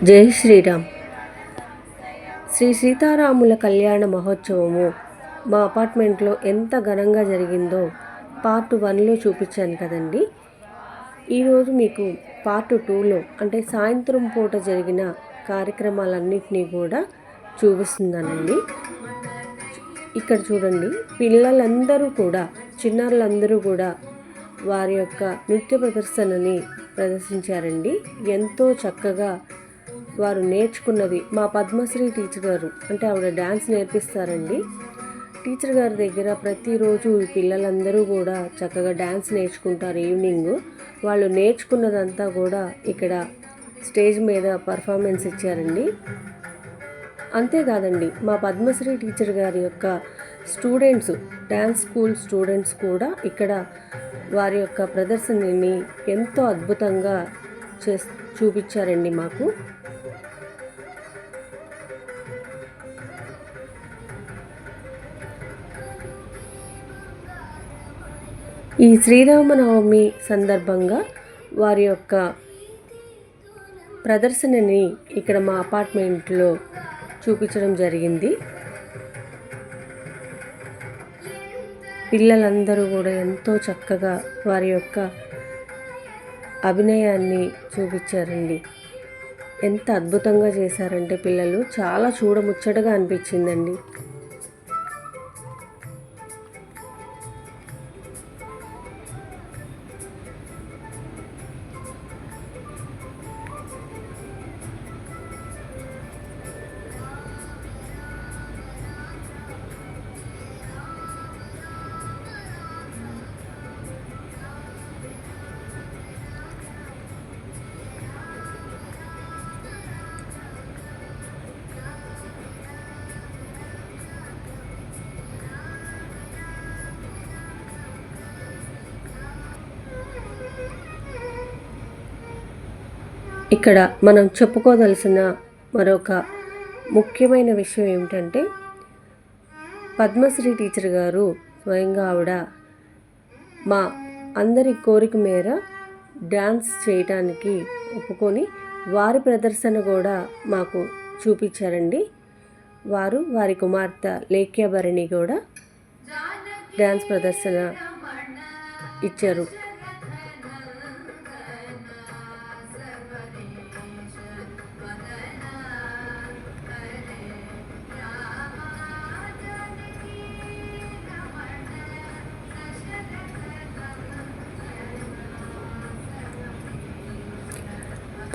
జై శ్రీరామ్. శ్రీ సీతారాముల కళ్యాణ మహోత్సవము మా అపార్ట్మెంట్లో ఎంత ఘనంగా జరిగిందో పార్ట్ 1లో చూపించాను కదండి. ఈరోజు మీకు పార్ట్ 2లో అంటే సాయంత్రం పూట జరిగిన కార్యక్రమాలన్నింటినీ కూడా చూపిస్తున్నానండి. ఇక్కడ చూడండి, పిల్లలందరూ కూడా, చిన్నారులందరూ కూడా వారి యొక్క నృత్య ప్రదర్శనని ప్రదర్శించారండి. ఎంతో చక్కగా వారు నేర్చుకున్నది మా పద్మశ్రీ టీచర్ గారు, అంటే ఆవిడ డ్యాన్స్ నేర్పిస్తారండి. టీచర్ గారి దగ్గర ప్రతిరోజు ఈ పిల్లలందరూ కూడా చక్కగా డ్యాన్స్ నేర్చుకుంటారు. ఈవినింగ్ వాళ్ళు నేర్చుకున్నదంతా కూడా ఇక్కడ స్టేజ్ మీద పర్ఫార్మెన్స్ ఇచ్చారండి. అంతేకాదండి, మా పద్మశ్రీ టీచర్ గారి యొక్క స్టూడెంట్స్, డ్యాన్స్ స్కూల్ స్టూడెంట్స్ కూడా ఇక్కడ వారి యొక్క ప్రదర్శనని ఎంతో అద్భుతంగా చూపించారండి మాకు. ఈ శ్రీరామనవమి సందర్భంగా వారి యొక్క ప్రదర్శనని ఇక్కడ మా అపార్ట్మెంట్లో చూపించడం జరిగింది. పిల్లలందరూ కూడా ఎంతో చక్కగా వారి యొక్క అభినయాన్ని చూపించారండి. ఎంత అద్భుతంగా చేశారంటే పిల్లలు, చాలా చూడముచ్చటగా అనిపించిందండి. ఇక్కడ మనం చెప్పుకోదలసిన మరొక ముఖ్యమైన విషయం ఏమిటంటే, పద్మశ్రీ టీచర్ గారు స్వయంగా ఆవిడ మా అందరి కోరిక మేర డ్యాన్స్ చేయటానికి ఒప్పుకొని వారి ప్రదర్శన కూడా మాకు చూపించారండి. వారి కుమార్తె లేఖ్యాభరణి కూడా డ్యాన్స్ ప్రదర్శన ఇచ్చారు.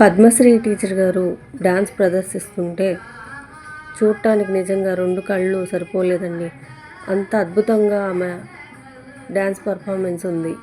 పద్మశ్రీ టీచర్ గారు డ్యాన్స్ ప్రదర్శిస్తుంటే చూడటానికి నిజంగా 2 కళ్ళు సరిపోలేదండి. అంత అద్భుతంగా ఆమె డ్యాన్స్ పర్ఫార్మెన్స్ ఉంది.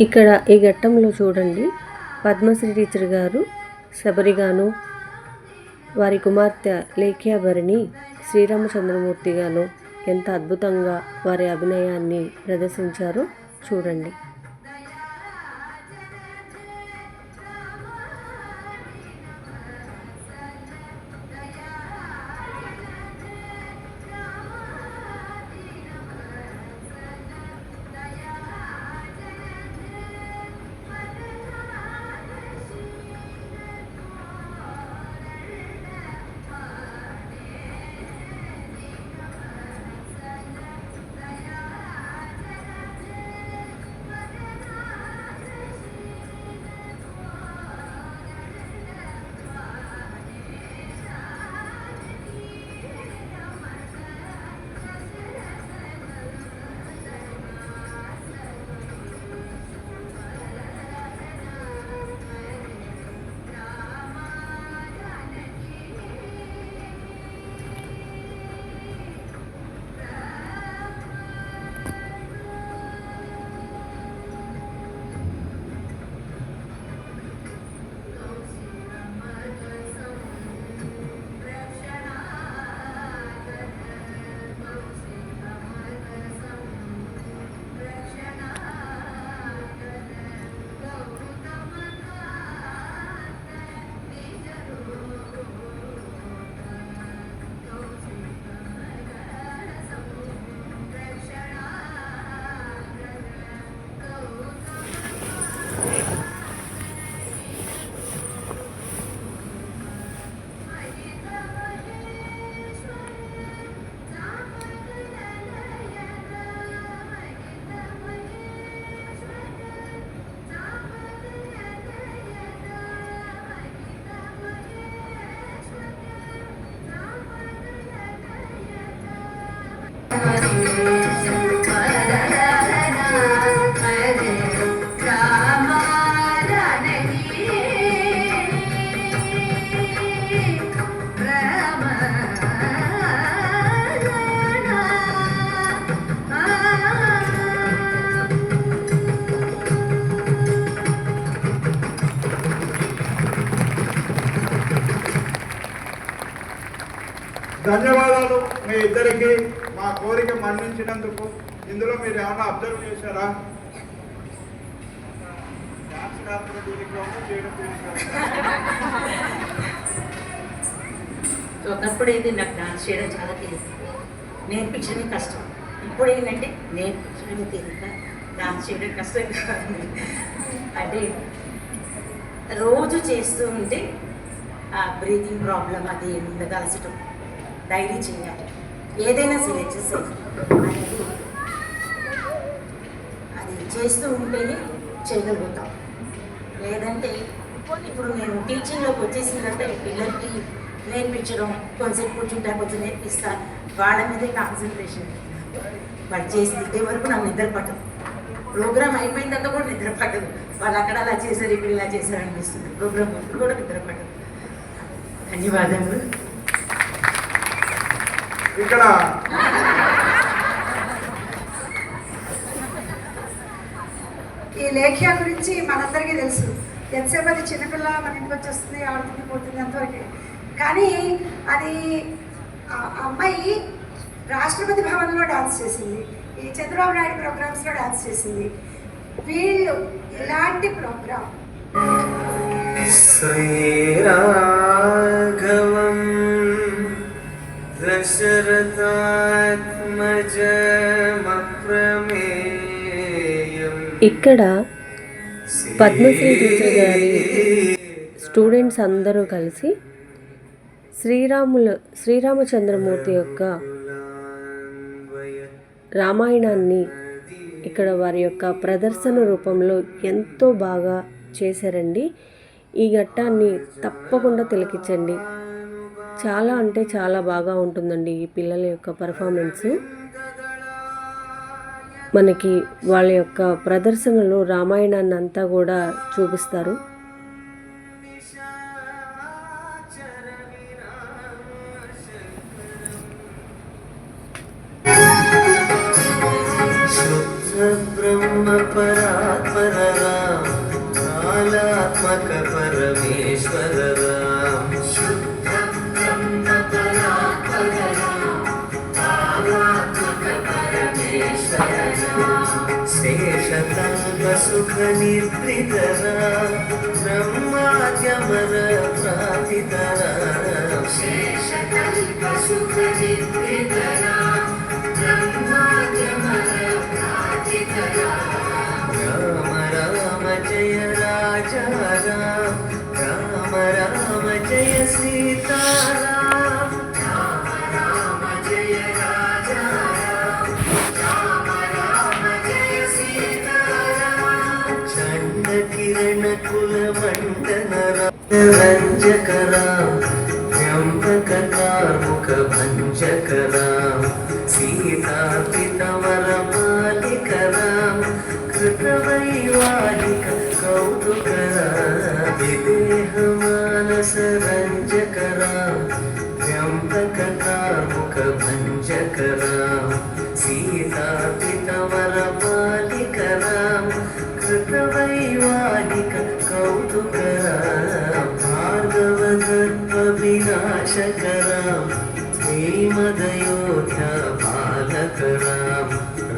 ఇక్కడ ఈ ఘట్టంలో చూడండి, పద్మశ్రీ టీచర్ గారు శబరిగాను, వారి కుమార్తె లేఖ్యాభరణి శ్రీరామచంద్రమూర్తి గాను ఎంత అద్భుతంగా వారి అభినయాన్ని ప్రదర్శించారో చూడండి. ధన్యవాదాలు మీ ఇద్దరికి మా కోరిక మన్నించినందుకు. ఇందులో మీరు ఏమన్నా అబ్జర్వ్ చేశారా? డాన్స్ కార్పొరేట్ చేయడం ఒకప్పుడు అయితే నాకు డాన్స్ చేయడం చాలా తెలియదు, నేర్పించడమే కష్టం. ఇప్పుడు ఏంటంటే నేర్పించడమే తెలియక డాన్స్ చేయడం కష్టం కాదు. అంటే రోజు చేస్తూ ఉంటే ఆ బ్రీతింగ్ ప్రాబ్లం అది ఉండదు, అలసటం. డైలీ చేయాలి, ఏదైనా సరే ఎక్సర్సైజ్ అనేది అది చేస్తూ ఉంటేనే చేయగలుగుతాం. లేదంటే ఇప్పుడు నేను టీచింగ్లోకి వచ్చేసిందంటే పిల్లలకి నేర్పించడం, కొంచెం కూర్చుంటా కొంచెం నేర్పిస్తా, వాళ్ళ మీదే కాన్సన్ట్రేషన్. వాళ్ళు చేసి దిద్దే వరకు నాకు నిద్ర పట్టదు. ప్రోగ్రామ్ అయిపోయిన తర్వాత కూడా నిద్ర పట్టదు. వాళ్ళు అక్కడ అలా చేశారు, ఇక్కడ ఇలా చేశారు అనిపిస్తుంది. ప్రోగ్రామ్ వరకు కూడా నిద్ర పట్టదు. ధన్యవాదాలు. ఇక్కడ ఈ లేఖ్య గురించి మనందరికీ తెలుసు. ఎంతసేపు అది చిన్నపిల్ల మన ఇంటికి వచ్చి వస్తుంది, ఆడుతుంది, పోతుంది అంతవరకు. కానీ అది అమ్మాయి రాష్ట్రపతి భవన్లో డాన్స్ చేసింది, ఈ చంద్రబాబు నాయుడు ప్రోగ్రామ్స్లో డాన్స్ చేసింది. వీళ్ళు ఇలాంటి ప్రోగ్రామ్ శ్రీరాఘవం దశరథాత్మజమప్రమేయం. ఇక్కడ పద్మశ్రీ టీచర్ గారి స్టూడెంట్స్ అందరూ కలిసి శ్రీరామచంద్రమూర్తి యొక్క రామాయణాన్ని ఇక్కడ వారి యొక్క ప్రదర్శన రూపంలో ఎంతో బాగా చేశారండి. ఈ ఘట్టాన్ని తప్పకుండా తిలకించండి. చాలా అంటే చాలా బాగా ఉంటుందండి ఈ పిల్లల యొక్క పర్ఫార్మెన్స్. మనకి వాళ్ళ యొక్క ప్రదర్శనలో రామాయణాన్ని అంతా కూడా చూపిస్తారు. బ్రహ్మ పరాత్పర రామ కాలాత్మక పరమేశ్వర రామ శుద్ధ బ్రహ్మ పరాత్పర రామ కాలాత్మక పరమేశ్వర రామ శేషకల్ప సుఖ నిద్రిత రామ బ్రహ్మాద్యమర ప్రాతిత రామ శేషకల్ప సుఖ నిద్రిత రామ బ్రహ్మాద్యమర రామ రామ జయ రాజా రామ రామ రామ జయ సీతారామ రామ రామ జయ రాజా రామ రామ జయ సీతారామ చండ కిరణ కుల మండన రంజక రామ త్ర్యంబక కార్ముక భంజక రామ సీతా పితవర మాలిక రామ కృతవైవాహిక కౌతుక విదేహ మానస రంజక రామ త్ర్యంబక కార్ముక భంజక రామ సీతా పితవర మాలిక రామ కృతవైవాహిక కౌతుక భార్గవ గర్భ వినాశక రామ శ్రీమదయోధ్య బాలక రామ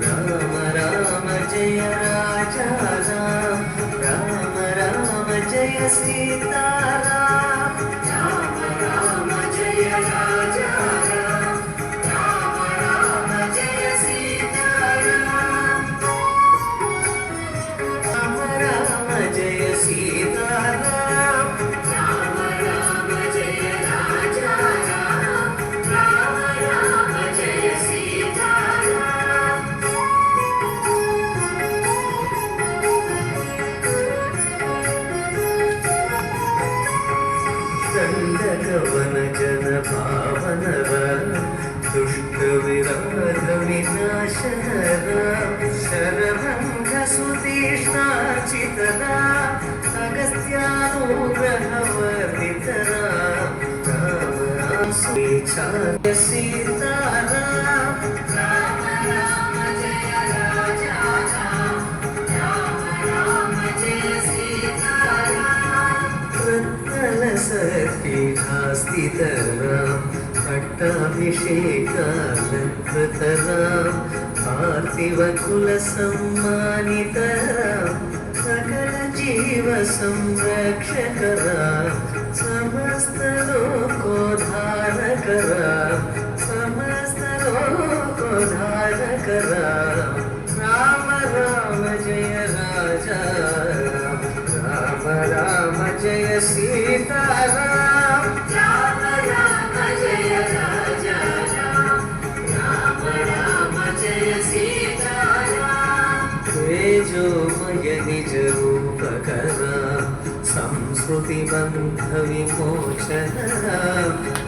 రామ రామ జయ రాజా రామ రామ రామ జయ సీతారామ రామ రామ జయ రాజా రామ రామ రామ జయ సీతారామ రామ రామ జయ సీతారామ రామ రామ జయ రాజా రామ రామ రామ జయ సీతారామ దండకవన జన భావన దుష్ట విరాధ వినాశన శరభంగ సుతీష్ణాచిత అగస్త్యానుగ్రహ వర్ణిత రామ రామ స్వేచ్ఛాయ సీతారామ రామ రామ జయ రాజా రామ రామ జయ సీతారామ సత్పీఠాస్థిత రామ पट्टाभिषेकालङ्कृतरां पार्थिवकुलसम्मानितरां सकलजीवसंरक्षकरां समस्तलोकोद्धारकरां समस्तलोकोद्धारकरां राम राम जय राजा राम राम जय सीताराम राम राम जय राजा राम राम जय सीताराम तेजोमय निज रूपकरा संस्कृतिबन्ध विमोचनरा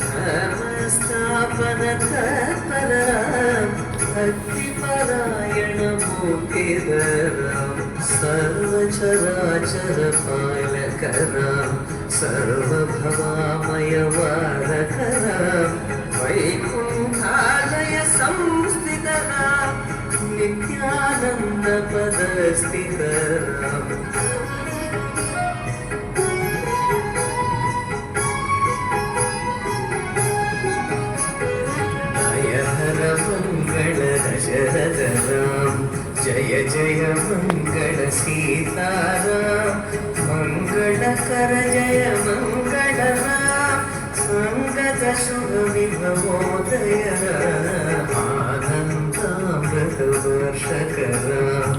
धर्मस्थापन तत्परा भक्तिपरायण मूर्तिधरा सर्वचराचर पालकरा सर्वभवामय वारकरा वैकुण्ठालय संस्थितरा नित्यानन्द पदस्थितरा हर मंगल दशरथ राम जय जय मंगल सीताराम मंगलकर जय मंगल राम संगत शुभ विभवोदय आनंदामृत वर्षक राम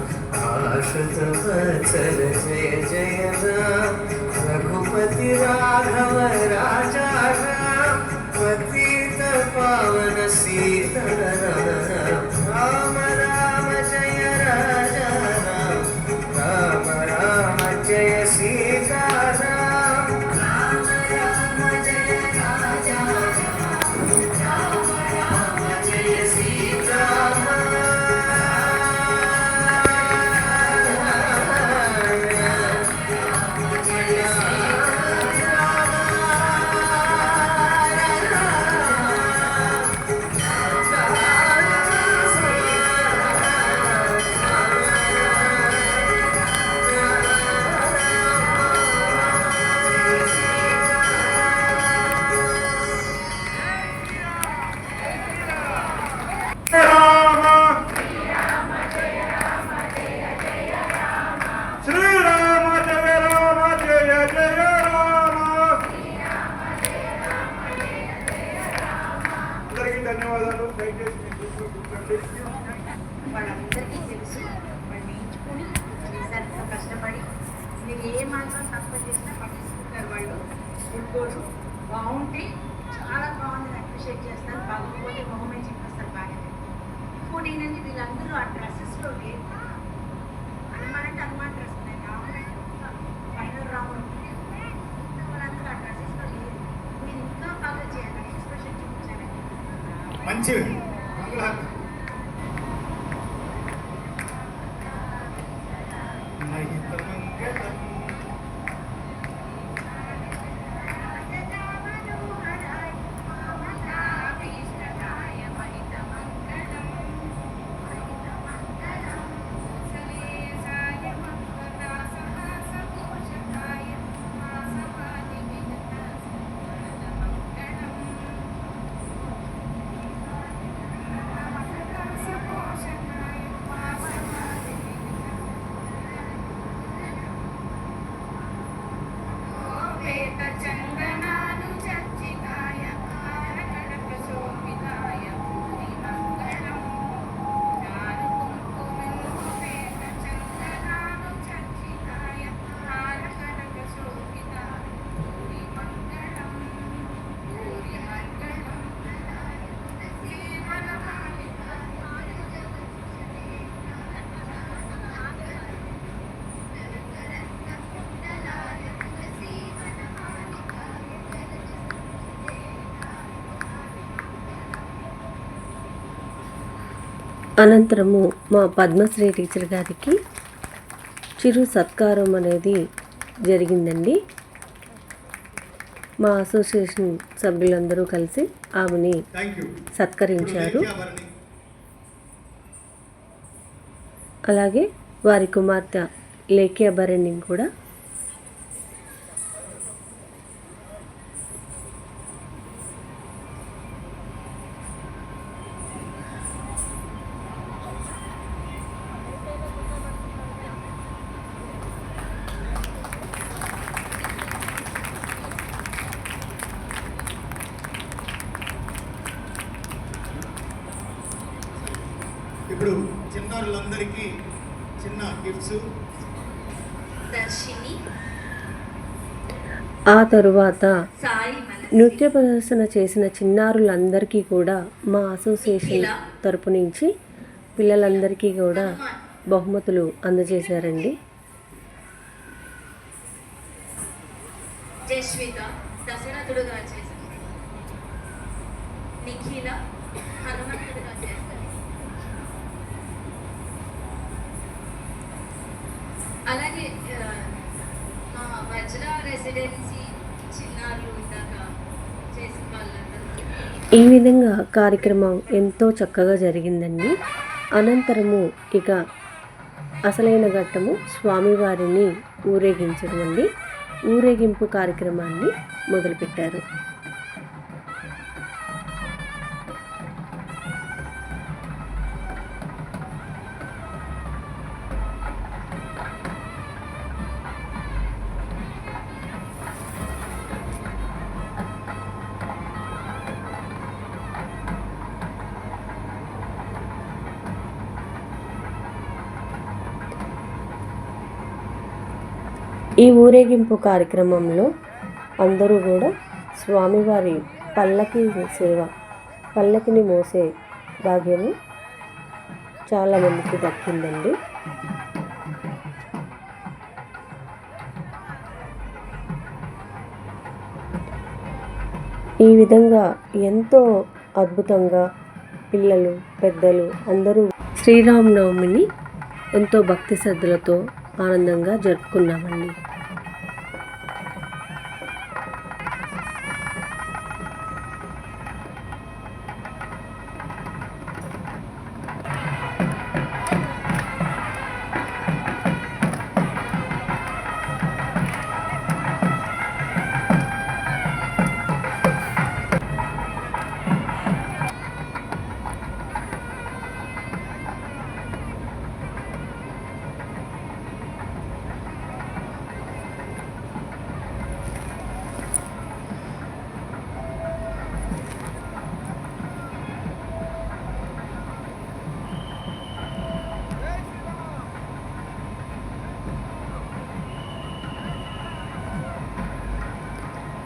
आश्रित वत्सल जय जय राम रघुपति राघव राजा राम पतित पावन सीताराम राम राम जय राजा राम राम राम जय सीताराम राम राम जय राजा राम राम राम जय सीताराम శ్రీరామ జయ రామ జయ జయ రామ. అందరికీ ధన్యవాదాలు. దయచేసి మీ దృష్టిలో కూర్చోండి. వాళ్ళందరికీ తెలుసు వాళ్ళు నేర్చుకుని చేశారు ఎంతో కష్టపడి. మీరు ఏ మాత్రం తక్కువ చేసినా పట్టించుకుంటారు వాళ్ళు. ఫుట్బాల్ బాగుంటే చాలా బాగుంది అప్రిషియేట్ చేస్తారు, బాగోకపోతే మొహమే చెప్పేస్తారు బాగా. ఇంకోటి ఏంటంటే వీళ్ళందరూ ఆ డ్రెస్సెస్లో లేదు. హనుమాన్ హనుమాన్ డ్రెస్ ఉన్నాయి, రాముడు ఫైనల్ రాముడు వాళ్ళందరూ ఆ డ్రెస్సెస్లో లేదు. మీరు ఇంకా బాగా చేయాలి, ఎక్స్ప్రెషన్ చూపించాలి. మంచిది. చందనాలు చర్చితాయ కడప శోభితాయ మంగళం చారు కుంకుమేత చందనాలు చర్చితాయ కడప శోభితాయ మంగళం మంగళం అనంతరము మా పద్మశ్రీ టీచర్ గారికి చిరు సత్కారం అనేది జరిగిందండి. మా అసోసియేషన్ సభ్యులందరూ కలిసి ఆమెని సత్కరించారు. అలాగే వారి కుమార్తె లేఖ్య భరణి కూడా ఇప్పుడు చిన్నారులందరికీ చిన్న గిఫ్ట్స్. దర్శిని, ఆ తరువాత సాయి నృత్య ప్రదర్శన చేసిన చిన్నారులందరికీ కూడా మా అసోసియేషన్ తరపు నుంచి పిల్లలందరికీ కూడా బహుమతులు అందజేశారండి. జస్విత దశరథుడుగా చేశారు. నిఖిల హనుమంతుడుగా చేస్తారు. అలాగే మా వజ్ర రెసిడెన్సీ చిన్నారులు ఇందాక చేసిన వాళ్ళందరూ ఈ విధంగా కార్యక్రమం ఎంతో చక్కగా జరిగిందండి. అనంతరము ఇక అసలైన ఘట్టము స్వామివారిని ఊరేగించడం అండి. ఊరేగింపు కార్యక్రమాన్ని మొదలుపెట్టారు. ఈ ఊరేగింపు కార్యక్రమంలో అందరూ కూడా స్వామివారి పల్లకిని మోసే భాగ్యము చాలామందికి దక్కిందండి. ఈ విధంగా ఎంతో అద్భుతంగా పిల్లలు పెద్దలు అందరూ శ్రీరామనవమిని ఎంతో భక్తి శ్రద్ధలతో ఆనందంగా జరుపుకున్నామండి.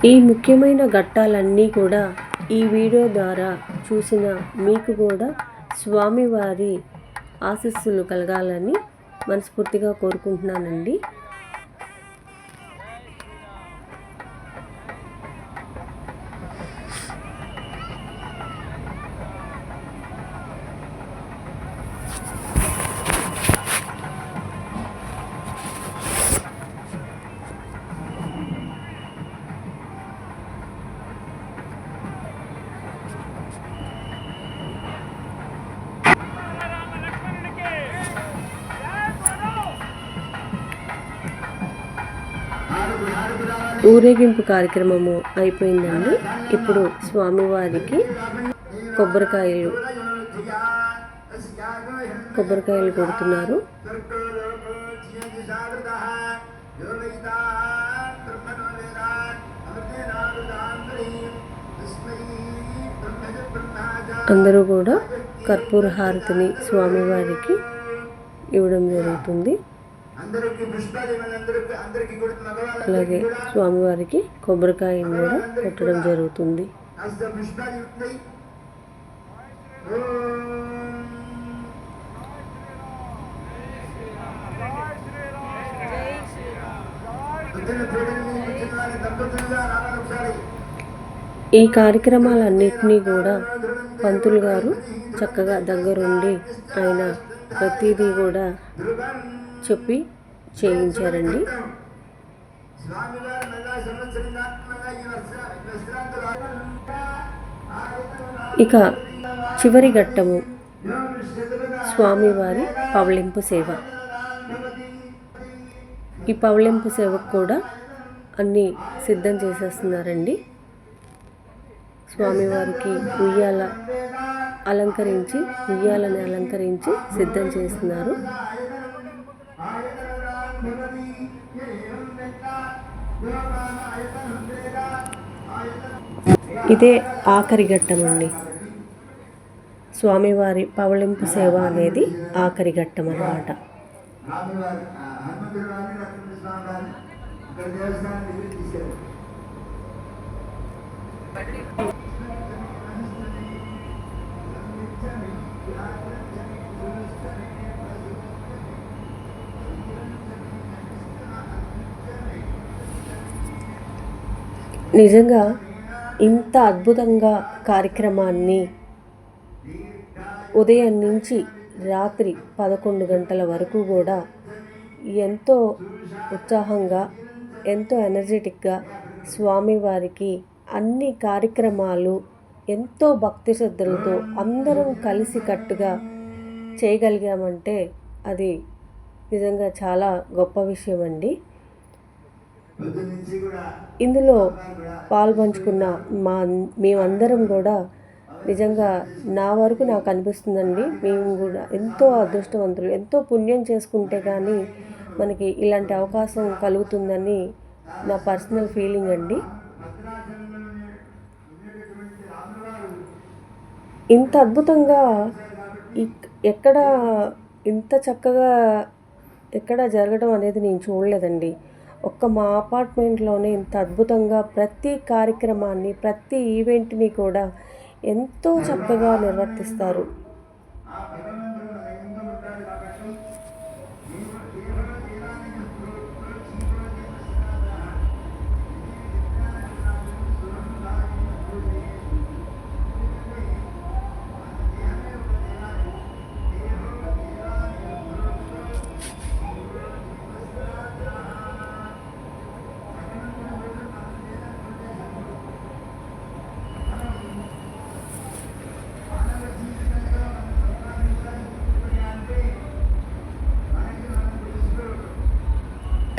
ఈ ముఖ్యమైన ఘట్టాలన్నీ కూడా ఈ వీడియో ద్వారా చూసిన మీకు కూడా స్వామివారి ఆశీస్సులు కలగాలని మనస్ఫూర్తిగా కోరుకుంటున్నానండి. ఊరేగింపు కార్యక్రమము అయిపోయిందండి. ఇప్పుడు స్వామివారికి కొబ్బరికాయలు కొడుతున్నారు. అందరూ కూడా కర్పూర హారతిని స్వామివారికి ఇవ్వడం జరుగుతుంది. అలాగే స్వామివారికి కొబ్బరికాయను కూడా కొట్టడం జరుగుతుంది. ఈ కార్యక్రమాలన్నింటినీ కూడా పంతులు గారు చక్కగా దగ్గరుండి ఆయన ప్రతిదీ కూడా చెప్పి చేయించారండి. ఇక చివరి ఘట్టము స్వామివారి పవళింపు సేవ. ఈ పవళింపు సేవకు కూడా అన్నీ సిద్ధం చేసేస్తున్నారండి. స్వామివారికి ఉయ్యాలని అలంకరించి సిద్ధం చేస్తున్నారు. ఇదే ఆఖరి ఘట్టం అండి. స్వామివారి పవళింపు సేవ అనేది ఆఖరి ఘట్టం అన్నమాట. హనుమంతుడు కానీ లక్ష్మీస్వామి కానీ ఇక్కడ దేవస్థానానికి తీసుకెళ్ళారు. నిజంగా ఇంత అద్భుతంగా కార్యక్రమాన్ని ఉదయం నుంచి రాత్రి 11 గంటల వరకు కూడా ఎంతో ఉత్సాహంగా, ఎంతో ఎనర్జెటిక్గా స్వామివారికి అన్ని కార్యక్రమాలు ఎంతో భక్తి శ్రద్ధలతో అందరం కలిసికట్టుగా చేయగలిగామంటే అది నిజంగా చాలా గొప్ప విషయం అండి. ఇందులో పాల్పంచుకున్న మేమందరం కూడా నిజంగా నా వరకు నాకు అనిపిస్తుందండి, మేము కూడా ఎంతో అదృష్టవంతులు. ఎంతో పుణ్యం చేసుకుంటే కానీ మనకి ఇలాంటి అవకాశం కలుగుతుందని నా పర్సనల్ ఫీలింగ్ అండి. ఇంత అద్భుతంగా ఎక్కడ ఇంత చక్కగా ఎక్కడ జరగడం అనేది నేను చూడలేదండి. మా అపార్ట్మెంట్లోనే ఇంత అద్భుతంగా ప్రతి కార్యక్రమాన్ని, ప్రతి ఈవెంట్ని కూడా ఎంతో చక్కగా నిర్వర్తిస్తారు.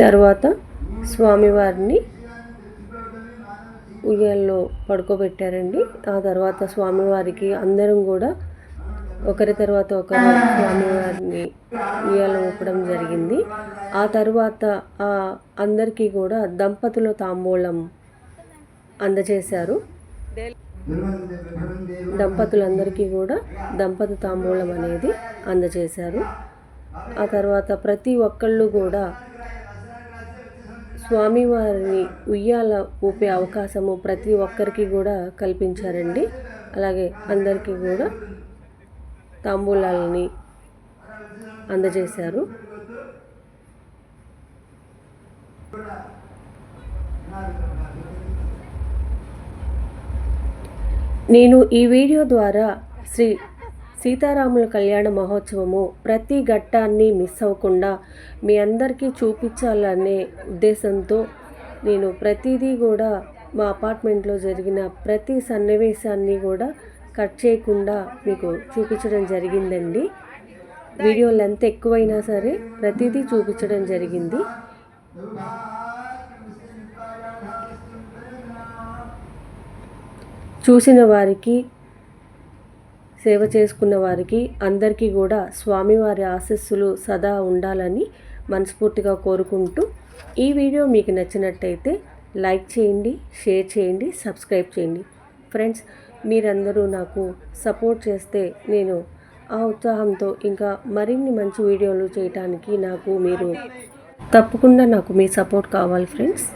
తర్వాత స్వామివారిని ఉయ్యాల్లో పడుకోబెట్టారండి. ఆ తర్వాత స్వామివారికి అందరం కూడా ఒకరి తర్వాత ఒకరు స్వామివారిని ఉయ్యాల ఊపడం జరిగింది. ఆ తర్వాత అందరికీ కూడా దంపతుల తాంబూలం అందజేశారు. దంపతులందరికీ కూడా దంపతి తాంబూలం అనేది అందజేశారు. ఆ తర్వాత ప్రతి ఒక్కళ్ళు కూడా స్వామివారిని ఉయ్యాల ఊపే అవకాశము ప్రతి ఒక్కరికి కూడా కల్పించారండి. అలాగే అందరికీ కూడా తాంబూలాలని అందజేశారు. నేను ఈ వీడియో ద్వారా శ్రీ సీతారాముల కళ్యాణ మహోత్సవము ప్రతి ఘట్టాన్ని మిస్ అవ్వకుండా మీ అందరికీ చూపించాలనే ఉద్దేశంతో నేను ప్రతిదీ కూడా మా అపార్ట్మెంట్లో జరిగిన ప్రతి సన్నివేశాన్ని కూడా కట్ చేయకుండా మీకు చూపించడం జరిగిందండి. వీడియో లెంత్ ఎక్కువైనా సరే ప్రతిదీ చూపించడం జరిగింది. చూసిన వారికి, సేవ చేసుకున్న వారికి అందరికీ కూడా స్వామివారి ఆశీస్సులు సదా ఉండాలని మనస్ఫూర్తిగా కోరుకుంటూ, ఈ వీడియో మీకు నచ్చినట్టయితే లైక్ చేయండి, షేర్ చేయండి, సబ్స్క్రైబ్ చేయండి. ఫ్రెండ్స్, మీరందరూ నాకు సపోర్ట్ చేస్తే నేను ఆ ఉత్సాహంతో ఇంకా మరిన్ని మంచి వీడియోలు చేయడానికి మీరు తప్పకుండా నాకు మీ సపోర్ట్ కావాలి ఫ్రెండ్స్.